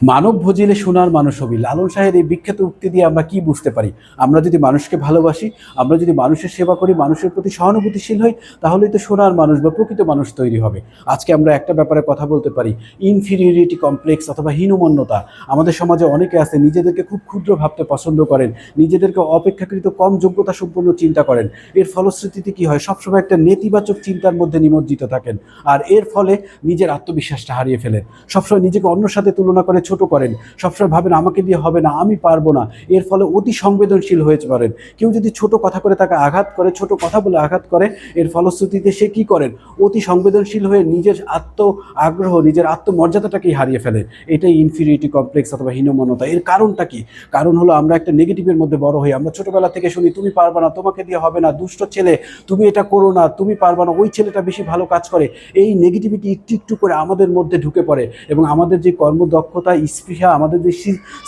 মানব ভজিলে সোনার মানুষ হবি, লালন শাহের এই বিখ্যাত উক্তি দিয়ে আমরা কি বুঝতে পারি? আমরা যদি মানুষকে ভালোবাসি, আমরা যদি মানুষের সেবা করি, মানুষের প্রতি সহানুভূতিশীল হই, তাহলেই তো সোনার মানুষ বা প্রকৃত মানুষ তৈরি হবে। আজকে আমরা একটা ব্যাপারে কথা বলতে পারি, ইনফিরিয়রিটি কমপ্লেক্স অথবা হীনমন্যতা। আমাদের সমাজে অনেকে আছে নিজেদেরকে খুব ক্ষুদ্র ভাবতে পছন্দ করেন, নিজেদেরকে অপেক্ষাকৃত কম যোগ্যতা সম্পন্ন চিন্তা করেন। এর ফলশ্রুতিতে কি হয়? সবসময় একটা নেতিবাচক চিন্তার মধ্যে নিমজ্জিত থাকেন, আর এর ফলে নিজের আত্মবিশ্বাসটা হারিয়ে ফেলেন। সবসময় নিজেকে অন্যর সাথে তুলনা করে ছোট করেন, সবসময় ভাবেন আমাকে দিয়ে হবে না, আমি পারবো না। এর ফলে অতি সংবেদনশীল হয়ে পারেন। কেউ যদি ছোট কথা করে তাকে আঘাত করে, ছোট কথা বলে আঘাত করে, এর ফলশ্রুতিতে সে কি করেন? অতি সংবেদনশীল হয়ে নিজের আগ্রহ, নিজের আত্মমর্যাদাটাকেই হারিয়ে ফেলেন। এটাই ইনফিরিয়রিটি কমপ্লেক্স অথবা হীনমন্যতা। এর কারণটা কি? কারণ হলো আমরা একটা নেগেটিভের মধ্যে বড় হই। আমরা ছোটবেলা থেকে শুনি তুমি পারবা না, তোমাকে দিয়ে হবে না, দুষ্ট ছেলে, তুমি এটা করো না, তুমি পারবা না, ওই ছেলেটা বেশি ভালো কাজ করে। এই নেগেটিভিটি একটু একটু করে আমাদের মধ্যে ঢুকে পড়ে এবং আমাদের যে কর্মদক্ষতা, স্পৃহা, আমাদের যে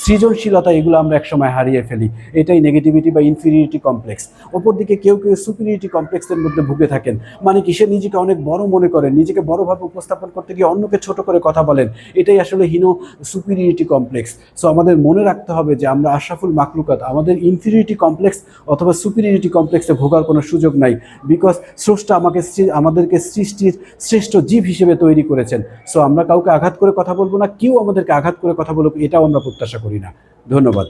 সৃজনশীলতা, এগুলো আমরা একসময় হারিয়ে ফেলি। এটাই নেগেটিভিটি বা ইনফিরিয়রিটি কমপ্লেক্স। অপরদিকে কেউ কেউ সুপিরিয়রিটি কমপ্লেক্সের মধ্যে ভুগে থাকেন। মানে কি? সে নিজেকে অনেক বড় মনে করেন, নিজেকে বড়ভাবে উপস্থাপন করতে গিয়ে অন্যকে ছোট করে কথা বলেন। এটাই আসলে সুপিরিয়রিটি কমপ্লেক্স। সো আমাদের মনে রাখতে হবে যে আমরা আশরাফুল মাখলুকাত, আমাদের ইনফিরিয়রিটি কমপ্লেক্স অথবা সুপিরিয়রিটি কমপ্লেক্সে ভোগার কোনো সুযোগ নাই। বিকজ স্রষ্টা আমাদেরকে সৃষ্টির শ্রেষ্ঠ জীব হিসেবে তৈরি করেছেন। সো আমরা কাউকে আঘাত করে কথা বলবো না, কেউ আমাদেরকে আঘাত করে কথা বলুক এটাও আমরা প্রত্যাশা করি না। ধন্যবাদ।